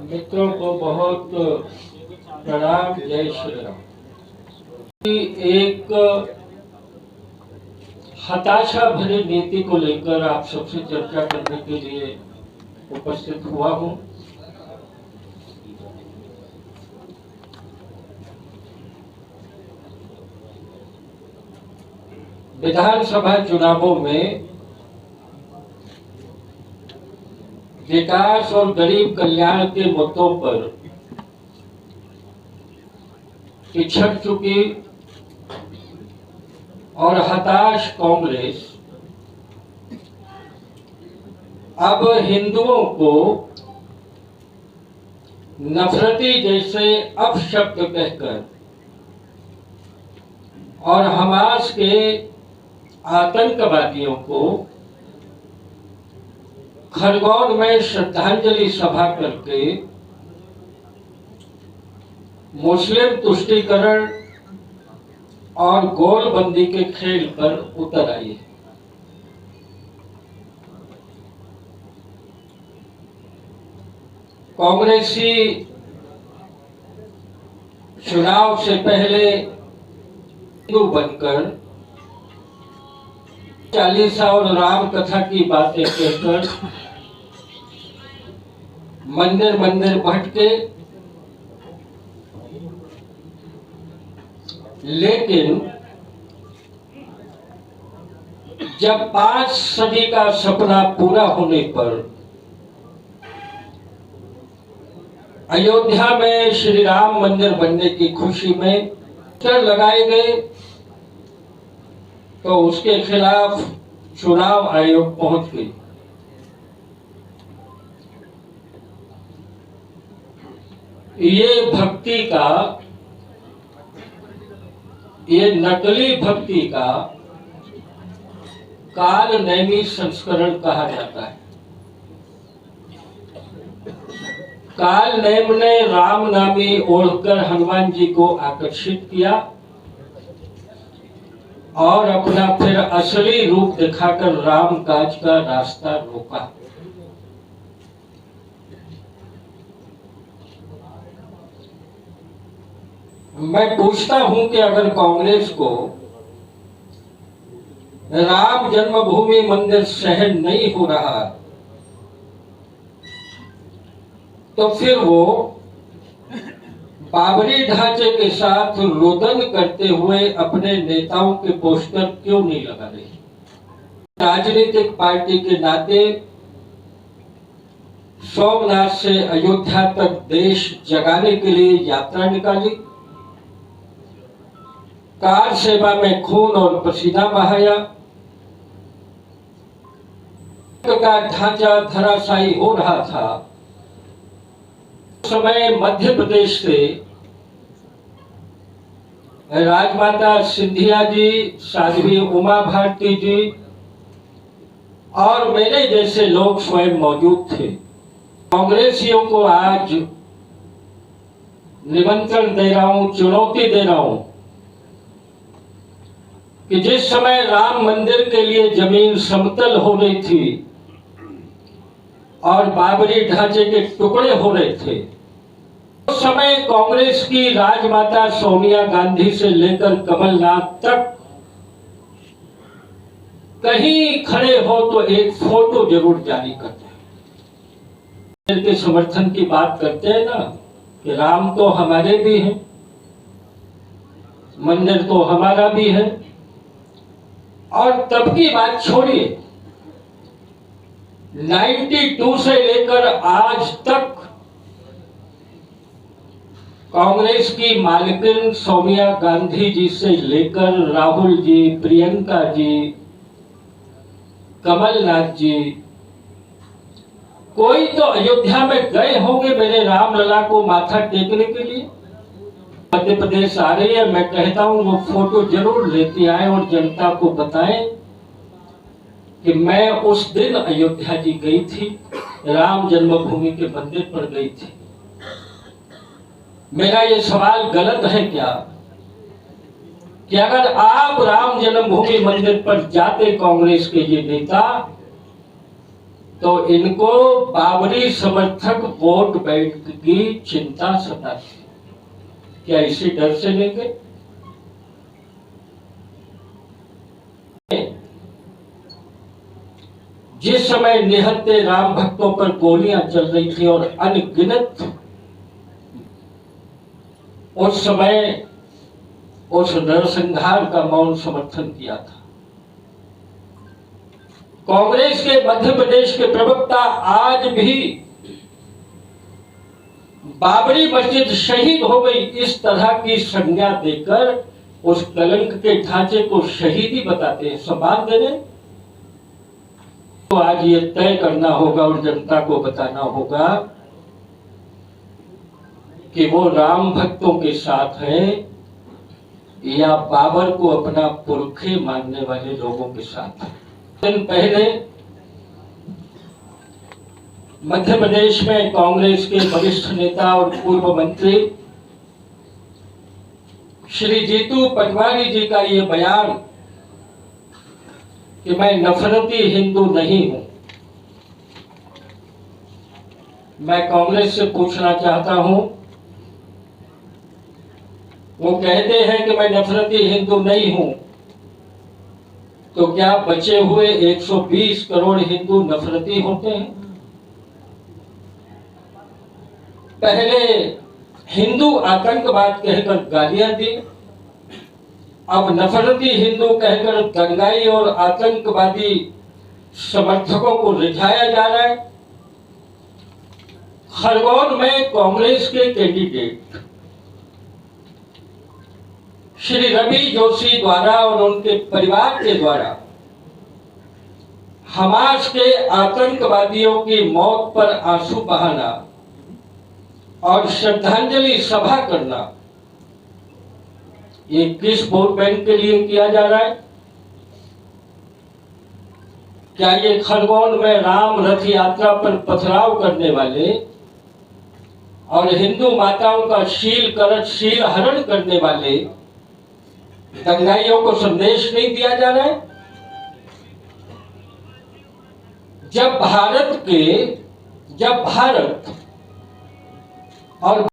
मित्रों को बहुत प्रणाम। जय श्री राम। एक हताशा भरी नीति को लेकर आप सबसे चर्चा करने के लिए उपस्थित हुआ हूं। विधानसभा चुनावों में विकास और गरीब कल्याण के मुद्दों पर पिछड़ चुकी और हताश कांग्रेस अब हिंदुओं को नफरती जैसे अपशब्द कहकर और हमास के आतंकवादियों को खरगोन में श्रद्धांजलि सभा करके मुस्लिम तुष्टीकरण और गोलबंदी के खेल पर उतर आई है। कांग्रेसी चुनाव से पहले हिंदू बनकर चालीसा और राम कथा की बातें कहकर मंदिर मंदिर भटके, लेकिन जब 5 सदी का सपना पूरा होने पर अयोध्या में श्री राम मंदिर बनने की खुशी में पोस्टर लगाए गए तो उसके खिलाफ चुनाव आयोग पहुंच गई। ये भक्ति का, ये नकली भक्ति का कालनेमी संस्करण कहा जाता है। कालनेम ने राम नामी ओढ़कर हनुमान जी को आकर्षित किया और अपना फिर असली रूप दिखाकर राम काज का रास्ता रोका। मैं पूछता हूं कि अगर कांग्रेस को राम जन्मभूमि मंदिर सहन नहीं हो रहा तो फिर वो बाबरी ढांचे के साथ रोदन करते हुए अपने नेताओं के पोस्टर क्यों नहीं लगा रही? राजनीतिक पार्टी के नाते सोमनाथ से अयोध्या तक देश जगाने के लिए यात्रा निकाली, कार सेवा में खून और पसीना बहाया, का ढांचा धराशायी हो रहा था। समय मध्य प्रदेश से राजमाता सिंधिया जी, साध्वी उमा भारती जी और मेरे जैसे लोग स्वयं मौजूद थे। कांग्रेसियों को आज निमंत्रण दे रहा हूं, चुनौती दे रहा हूं कि जिस समय राम मंदिर के लिए जमीन समतल हो रही थी और बाबरी ढांचे के टुकड़े हो रहे थे, उस समय कांग्रेस की राजमाता सोनिया गांधी से लेकर कमलनाथ तक कहीं खड़े हो तो एक फोटो जरूर जारी करते हैं। के समर्थन की बात करते हैं ना कि राम तो हमारे भी हैं, मंदिर तो हमारा भी है, और तब की बात छोड़िए, 92 से लेकर आज तक कांग्रेस की मालकिन सोनिया गांधी जी से लेकर राहुल जी, प्रियंका जी, कमलनाथ जी, कोई तो अयोध्या में गए होंगे मेरे रामलला को माथा टेकने के लिए। मध्य प्रदेश आ रही है, मैं कहता हूं वो फोटो जरूर लेती आए और जनता को बताएं कि मैं उस दिन अयोध्या जी गई थी, राम जन्मभूमि के मंदिर पर गई थी। मेरा ये सवाल गलत है क्या कि अगर आप राम जन्मभूमि मंदिर पर जाते कांग्रेस के ये नेता तो इनको बाबरी समर्थक वोट बैंक की चिंता सताती। क्या इसी डर से लेंगे? जिस समय निहत्थे राम भक्तों पर गोलियां चल रही थी और अनगिनत, उस समय उस नरसंहार का मौन समर्थन किया था। कांग्रेस के मध्य प्रदेश के प्रवक्ता आज भी बाबरी मस्जिद शहीद हो गई इस तरह की संज्ञा देकर उस कलंक के ढांचे को शहीदी बताते हैं, सम्मान दे रहे। तो आज ये तय करना होगा और जनता को बताना होगा कि वो राम भक्तों के साथ है या बाबर को अपना पुरखे मानने वाले लोगों के साथ। दिन पहले मध्य प्रदेश में कांग्रेस के वरिष्ठ नेता और पूर्व मंत्री श्री जीतू पटवारी जी का ये बयान कि मैं नफरती हिंदू नहीं हूं, मैं कांग्रेस से पूछना चाहता हूं। वो कहते हैं कि मैं नफरती हिंदू नहीं हूं, तो क्या बचे हुए 120 करोड़ हिंदू नफरती होते हैं? पहले हिंदू आतंकवाद कहकर गालियां दी, अब नफरती हिंदू कहकर दंगाई और आतंकवादी समर्थकों को रिझाया जा रहा है। खरगोन में कांग्रेस के कैंडिडेट श्री रवि जोशी द्वारा और उनके परिवार के द्वारा हमास के आतंकवादियों की मौत पर आंसू बहाना और श्रद्धांजलि सभा करना, ये किस वोट बैंक के लिए किया जा रहा है? क्या ये खरगोन में राम रथ यात्रा पर पथराव करने वाले और हिंदू माताओं का शील हरण करने वाले दंगाइयों को संदेश नहीं दिया जा रहा है? जब भारत और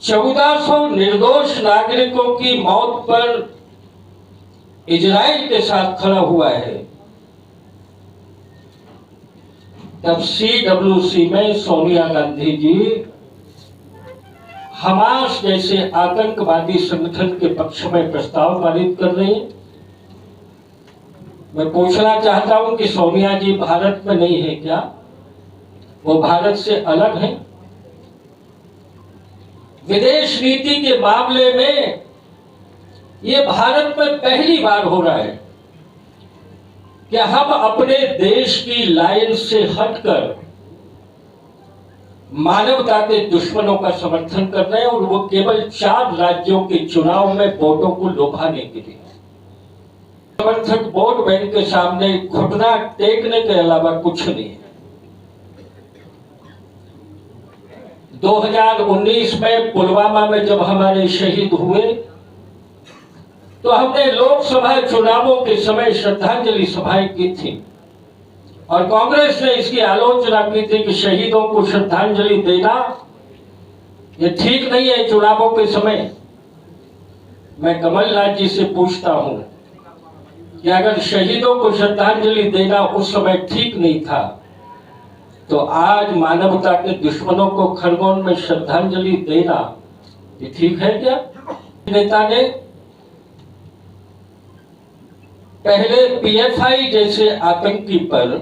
1400 निर्दोष नागरिकों की मौत पर इजराइल के साथ खड़ा हुआ है, तब CWC में सोनिया गांधी जी हमास जैसे आतंकवादी संगठन के पक्ष में प्रस्ताव पारित कर रही हैं। मैं पूछना चाहता हूं कि सोनिया जी भारत में नहीं है क्या? वो भारत से अलग है? विदेश नीति के मामले में ये भारत में पहली बार हो रहा है कि हम अपने देश की लाइन से हटकर मानवता के दुश्मनों का समर्थन कर रहे हैं, और वो केवल 4 राज्यों के चुनाव में वोटों को लोभाने के लिए। समर्थक वोट बैंक के सामने घुटना टेकने के अलावा कुछ नहीं है। 2019 में पुलवामा में जब हमारे शहीद हुए तो हमने लोकसभा चुनावों के समय श्रद्धांजलि सभाएं की थी, और कांग्रेस ने इसकी आलोचना की थी कि शहीदों को श्रद्धांजलि देना ये ठीक नहीं है चुनावों के समय। मैं कमलनाथ जी से पूछता हूं कि अगर शहीदों को श्रद्धांजलि देना उस समय ठीक नहीं था, तो आज मानवता के दुश्मनों को खरगोन में श्रद्धांजलि देना ये ठीक है क्या? नेता ने पहले PFI जैसे आतंकी पर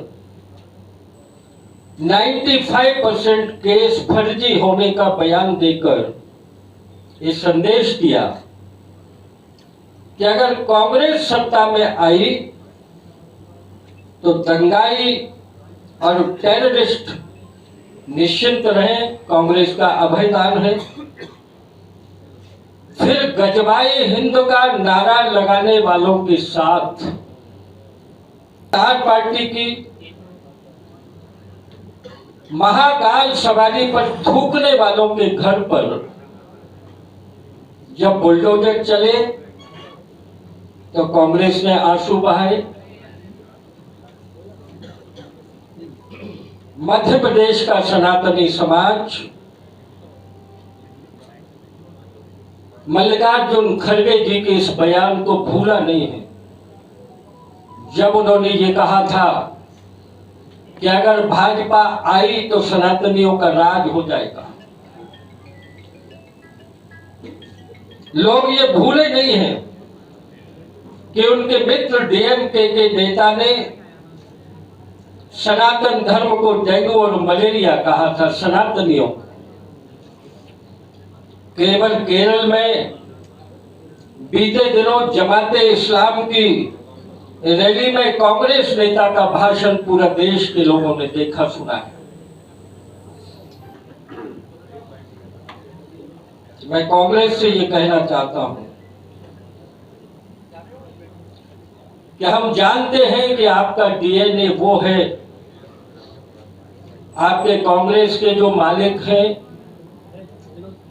95% केस फर्जी होने का बयान देकर ये संदेश दिया कि अगर कांग्रेस सत्ता में आई तो दंगाई और टेररिस्ट निश्चिंत रहे, कांग्रेस का अभयदान है। फिर गजबाई हिंद का नारा लगाने वालों के साथ पार्टी की महाकाल सवारी पर थूकने वालों के घर पर जब बुलडोजर चले तो कांग्रेस ने आंसू बहाए। मध्य प्रदेश का सनातनी समाज मल्लिकार्जुन खड़गे जी के इस बयान को भूला नहीं है, जब उन्होंने ये कहा था कि अगर भाजपा आई तो सनातनियों का राज हो जाएगा। लोग ये भूले नहीं हैं कि उनके मित्र डीएमके के नेता ने सनातन धर्म को डेंगू और मलेरिया कहा था। सनातनियों केवल केरल में बीते दिनों जमाते इस्लाम की रैली में कांग्रेस नेता का भाषण पूरा देश के लोगों ने देखा सुना है। मैं कांग्रेस से ये कहना चाहता हूं कि हम जानते हैं कि आपका डीएनए वो है, आपके कांग्रेस के जो मालिक हैं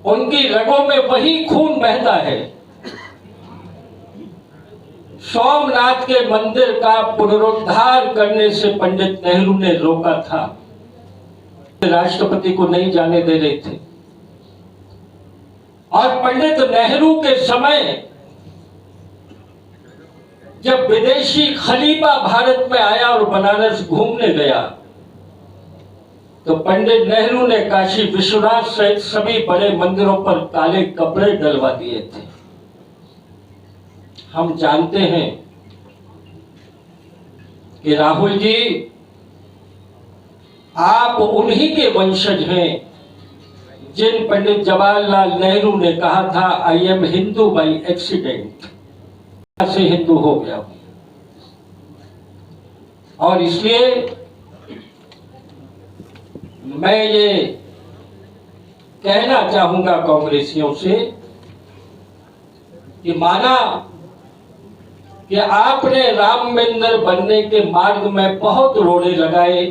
उनकी रगों में वही खून बहता है। सोमनाथ के मंदिर का पुनरुद्धार करने से पंडित नेहरू ने रोका था, राष्ट्रपति को नहीं जाने दे रहे थे। और पंडित नेहरू के समय जब विदेशी खलीफा भारत में आया और बनारस घूमने गया तो पंडित नेहरू ने काशी विश्वनाथ सहित सभी बड़े मंदिरों पर काले कपड़े डलवा दिए थे। हम जानते हैं कि राहुल जी आप उन्हीं के वंशज हैं जिन पंडित जवाहरलाल नेहरू ने कहा था I am Hindu by accident, से हिंदू हो गया। और इसलिए मैं ये कहना चाहूंगा कांग्रेसियों से कि माना कि आपने राम मंदिर बनने के मार्ग में बहुत रोड़े लगाए,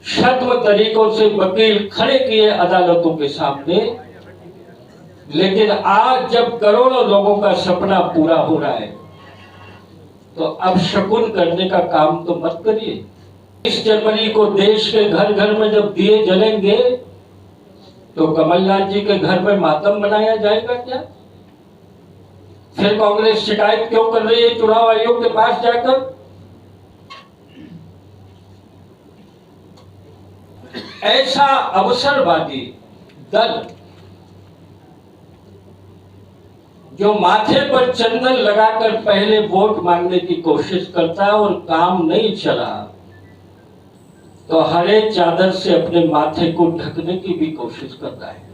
छद्म तरीकों से वकील खड़े किए अदालतों के सामने, लेकिन आज जब करोड़ों लोगों का सपना पूरा हो रहा है तो अब शकुन करने का काम तो मत करिए। 20 जनवरी को देश के घर घर में जब दिए जलेंगे तो कमलनाथ जी के घर में मातम मनाया जाएगा क्या? फिर कांग्रेस शिकायत क्यों कर रही है चुनाव आयोग के पास जाकर? ऐसा अवसरवादी दल जो माथे पर चंदन लगाकर पहले वोट मांगने की कोशिश करता है और काम नहीं चला तो हरे चादर से अपने माथे को ढकने की भी कोशिश करता है।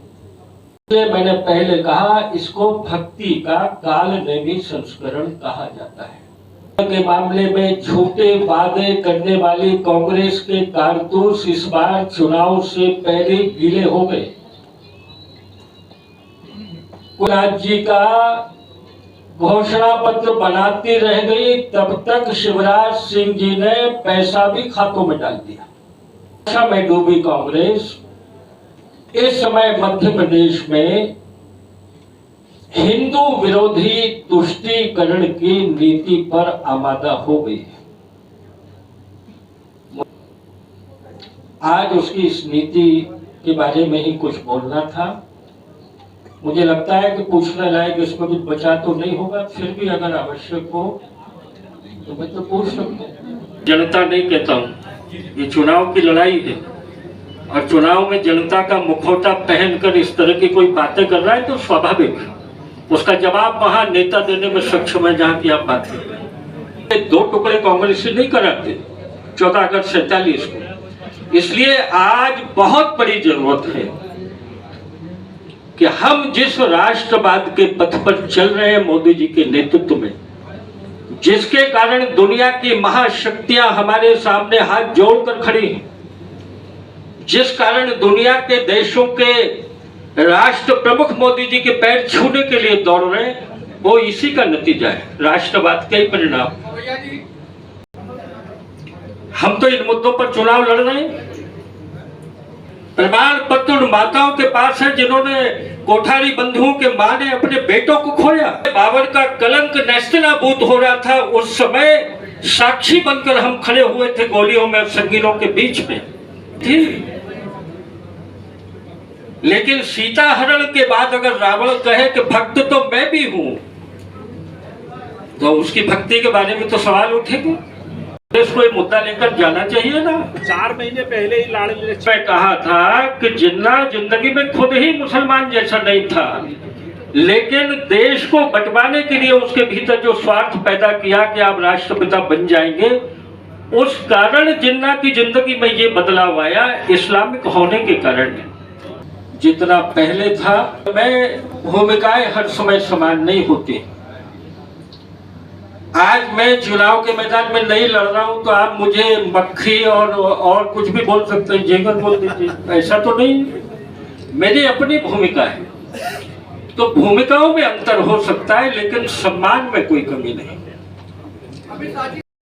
मैंने पहले कहा इसको भक्ति का कालनेमी संस्करण कहा जाता है। के मामले में झूठे वादे करने वाली कांग्रेस के कारतूस इस बार चुनाव से पहले गीले हो गए। कुलनाथ जी का घोषणा पत्र बनाती रह गई, तब तक शिवराज सिंह जी ने पैसा भी खातों में डाल दिया। में डूबी कांग्रेस इस समय मध्य प्रदेश में हिंदू विरोधी तुष्टीकरण की नीति पर आमादा हो गई है। आज उसकी इस नीति के बारे में ही कुछ बोलना था। मुझे लगता है कि पूछने लायक इसमें कुछ बचा तो नहीं होगा, फिर भी अगर आवश्यक हो तो मैं तो पूछ सकता हूँ। जनता नहीं कहता हूँ, ये चुनाव की लड़ाई है और चुनाव में जनता का मुखौटा पहनकर इस तरह की कोई बातें कर रहा है तो स्वाभाविक है उसका जवाब वहां नेता देने में सक्षम है जहां की आप बात कर रहे हैं। 2 टुकड़े कांग्रेस से नहीं कराते 14 अगस्त 47 को। इसलिए आज बहुत बड़ी जरूरत है कि हम जिस राष्ट्रवाद के पथ पर चल रहे हैं मोदी जी के नेतृत्व में, जिसके कारण दुनिया की महाशक्तियां हमारे सामने हाथ जोड़कर खड़ी हैं, जिस कारण दुनिया के देशों के राष्ट्र प्रमुख मोदी जी के पैर छूने के लिए दौड़ रहे हैं, वो इसी का नतीजा है, राष्ट्रवाद के ही परिणाम। हम तो इन मुद्दों पर चुनाव लड़ रहे हैं। प्रमाण पत्र उन माताओं के पास है जिन्होंने कोठारी बंधुओं के मां ने अपने बेटों को खोया। बाबर का कलंक नेस्तनाबूद हो रहा था, उस समय साक्षी बनकर हम खड़े हुए थे गोलियों में, संगीनों के बीच में। थी। लेकिन सीता हरण के बाद अगर रावण कहे कि भक्त तो मैं भी हूं, तो उसकी भक्ति के बारे में तो सवाल उठेंगे। देश को ये मुद्दा लेकर जाना चाहिए ना। 4 महीने पहले ही लाड़ मैं कहा था कि जिन्ना जिंदगी में खुद ही मुसलमान जैसा नहीं था, लेकिन देश को बंटवाने के लिए उसके भीतर जो स्वार्थ पैदा किया कि आप राष्ट्रपिता बन जाएंगे, उस कारण जिन्ना की जिंदगी में ये बदलाव आया इस्लामिक होने के कारण। जितना पहले था, मैं भूमिकाएं हर समय समान नहीं होती। आज मैं चुनाव के मैदान में नहीं लड़ रहा हूं तो आप मुझे मक्खी और कुछ भी बोल सकते हैं, जेगर बोल दीजिए, ऐसा तो नहीं। मेरी अपनी भूमिका है, तो भूमिकाओं में अंतर हो सकता है लेकिन सम्मान में कोई कमी नहीं।